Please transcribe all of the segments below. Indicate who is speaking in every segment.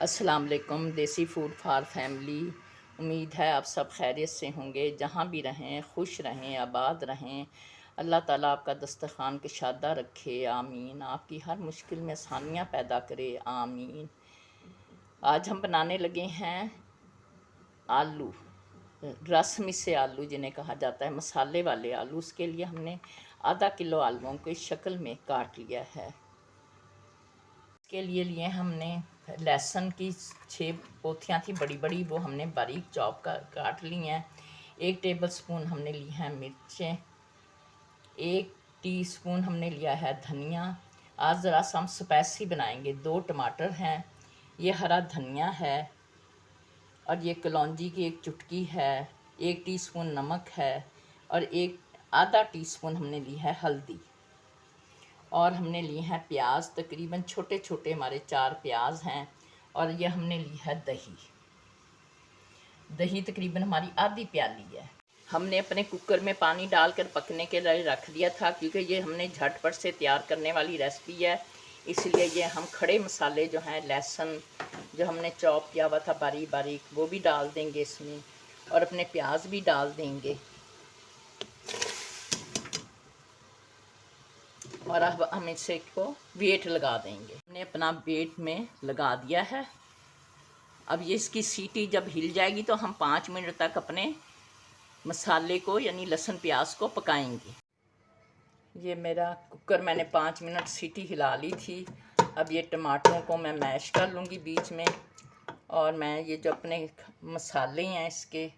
Speaker 1: अस्सलाम वालेकुम। देसी फूड फॉर फैमिली। उम्मीद है आप सब खैरियत से होंगे, जहाँ भी रहें खुश रहें, आबाद रहें। अल्लाह ताला आपका दस्तरखान कुशादा रखे, आमीन। आपकी हर मुश्किल में आसानियाँ पैदा करे, आमीन। आज हम बनाने लगे हैं आलू, रस मिसे आलू जिन्हें कहा जाता है, मसाले वाले आलू। उसके लिए हमने आधा किलो आलूओं को इस शक्ल में काट लिया है। के लिए हमने लहसुन की 6 पोथियाँ थी बड़ी बड़ी, वो हमने बारीक चॉप कर काट ली हैं। 1 टेबलस्पून हमने ली हैं मिर्चें, 1 टीस्पून हमने लिया है धनिया। आज ज़रा सा हम स्पाइसी बनाएंगे। 2 टमाटर हैं, ये हरा धनिया है, और ये कलौंजी की 1 चुटकी है, 1 टीस्पून नमक है, और आधा टीस्पून हमने ली है हल्दी। और हमने लिए हैं प्याज, तकरीबन छोटे छोटे हमारे 4 प्याज हैं। और ये हमने ली है दही तकरीबन हमारी आधी प्याली है। हमने अपने कुकर में पानी डालकर पकने के लिए रख दिया था, क्योंकि ये हमने झटपट से तैयार करने वाली रेसिपी है। इसलिए ये हम खड़े मसाले जो हैं, लहसुन जो हमने चॉप किया हुआ था बारीक बारीक, वो भी डाल देंगे इसमें, और अपने प्याज भी डाल देंगे। और अब हम इसे को वेट लगा देंगे। हमने अपना वेट में लगा दिया है। अब ये इसकी सीटी जब हिल जाएगी तो हम 5 मिनट तक अपने मसाले को यानी लहसुन प्याज को पकाएंगे। ये मेरा कुकर मैंने 5 मिनट सीटी हिला ली थी। अब ये टमाटरों को मैं मैश कर लूँगी बीच में, और मैं ये जो अपने मसाले हैं इसके,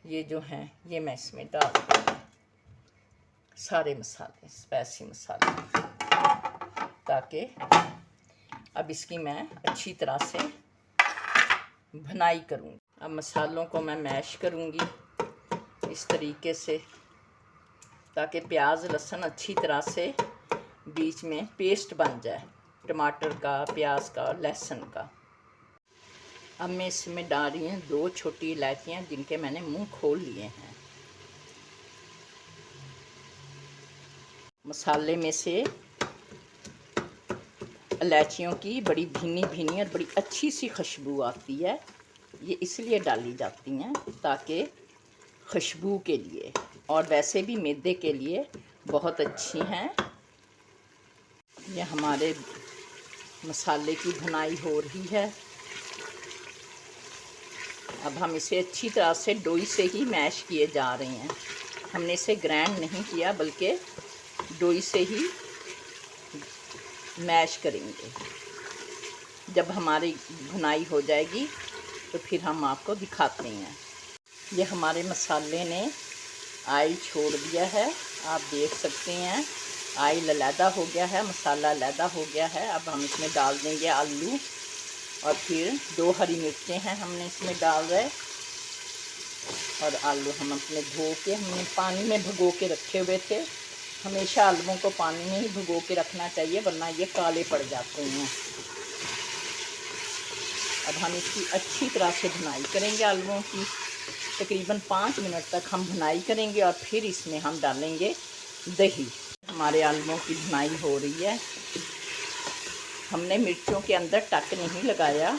Speaker 1: ये जो हैं, ये मैं इसमें डाल दूँगी। सारे मसाले, स्पाइसी मसाले, ताकि अब इसकी मैं अच्छी तरह से भुनाई करूँगी। अब मसालों को मैं मैश करूँगी इस तरीके से, ताकि प्याज लहसुन अच्छी तरह से बीच में पेस्ट बन जाए, टमाटर का, प्याज का, लहसुन का। अब मैं इसमें डाल रही हूँ 2 छोटी इलायचियाँ, जिनके मैंने मुंह खोल लिए हैं। मसाले में से इलायचियों की बड़ी भीनी भीनी और बड़ी अच्छी सी खुशबू आती है। ये इसलिए डाली जाती हैं ताकि खुशबू के लिए, और वैसे भी मैदे के लिए बहुत अच्छी हैं। ये हमारे मसाले की भुनाई हो रही है। अब हम इसे अच्छी तरह से डोई से ही मैश किए जा रहे हैं। हमने इसे ग्राइंड नहीं किया, बल्कि डोई से ही मैश करेंगे। जब हमारी भुनाई हो जाएगी तो फिर हम आपको दिखाते हैं। ये हमारे मसाले ने ऑयल छोड़ दिया है, आप देख सकते हैं। ऑयल अलहदा हो गया है, मसाला अलहदा हो गया है। अब हम इसमें डाल देंगे आलू, और फिर 2 हरी मिर्चें हैं हमने इसमें डाल रहे, और आलू हम अपने धो के हमने पानी में भिगो के रखे हुए थे। हमेशा आलूओं को पानी में ही भिगो के रखना चाहिए, वरना ये काले पड़ जाते हैं। अब हम इसकी अच्छी तरह से भुनाई करेंगे आलूओं की। तकरीबन 5 मिनट तक हम भुनाई करेंगे, और फिर इसमें हम डालेंगे दही। हमारे आलूओं की भुनाई हो रही है। हमने मिर्चों के अंदर टक नहीं लगाया,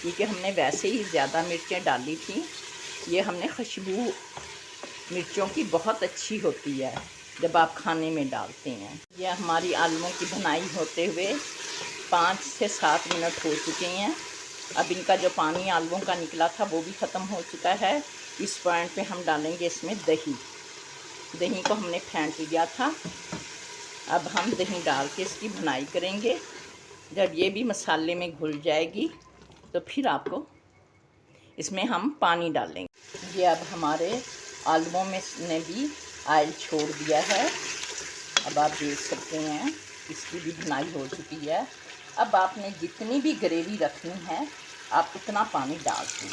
Speaker 1: क्योंकि हमने वैसे ही ज़्यादा मिर्चें डाली थी। ये हमने खुशबू मिर्चों की बहुत अच्छी होती है जब आप खाने में डालते हैं। यह हमारी आलूओं की भुनाई होते हुए 5 से 7 मिनट हो चुके हैं। अब इनका जो पानी आलूओं का निकला था वो भी ख़त्म हो चुका है। इस पॉइंट पे हम डालेंगे इसमें दही को हमने फेंट लिया था। अब हम दही डाल के इसकी भुनाई करेंगे। जब ये भी मसाले में घुल जाएगी तो फिर आपको इसमें हम पानी डालेंगे। ये अब हमारे आलूओं में ने भी ऑयल छोड़ दिया है। अब आप देख सकते हैं इसकी भी भुनाई हो चुकी है। अब आपने जितनी भी ग्रेवी रखनी है, आप उतना पानी डाल दें।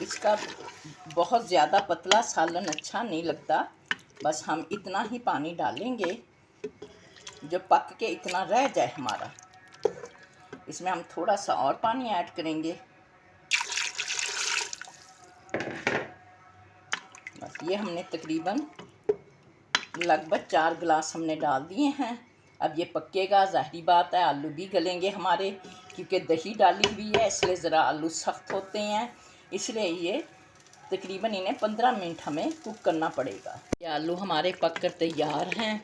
Speaker 1: इसका बहुत ज़्यादा पतला सालन अच्छा नहीं लगता, बस हम इतना ही पानी डालेंगे जो पक के इतना रह जाए हमारा। इसमें हम थोड़ा सा और पानी ऐड करेंगे। बस ये हमने तकरीबन लगभग 4 गिलास हमने डाल दिए हैं। अब ये पकेगा, ज़ाहिरी बात है आलू भी गलेंगे हमारे, क्योंकि दही डाली हुई है इसलिए ज़रा आलू सख्त होते हैं, इसलिए ये तकरीबन इन्हें 15 मिनट हमें कुक करना पड़ेगा। ये आलू हमारे पक कर तैयार हैं।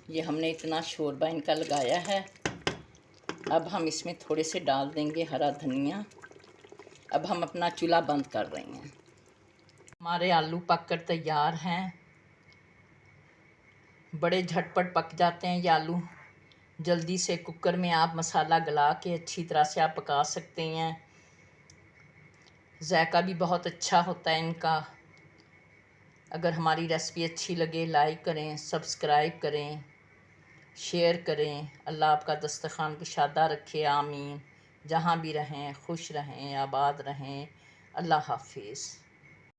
Speaker 1: ये हमने इतना शोरबा इनका लगाया है। अब हम इसमें थोड़े से डाल देंगे हरा धनिया। अब हम अपना चूल्हा बंद कर रहे हैं। हमारे आलू पक कर तैयार हैं। बड़े झटपट पक जाते हैं ये आलू। जल्दी से कुकर में आप मसाला गला के अच्छी तरह से आप पका सकते हैं। जायका भी बहुत अच्छा होता है इनका। अगर हमारी रेसिपी अच्छी लगे लाइक करें, सब्सक्राइब करें, शेयर करें। अल्लाह आपका दस्तरखान कुशादा रखे, आमीन। जहाँ भी रहें खुश रहें, आबाद रहें। अल्लाह हाफिज़।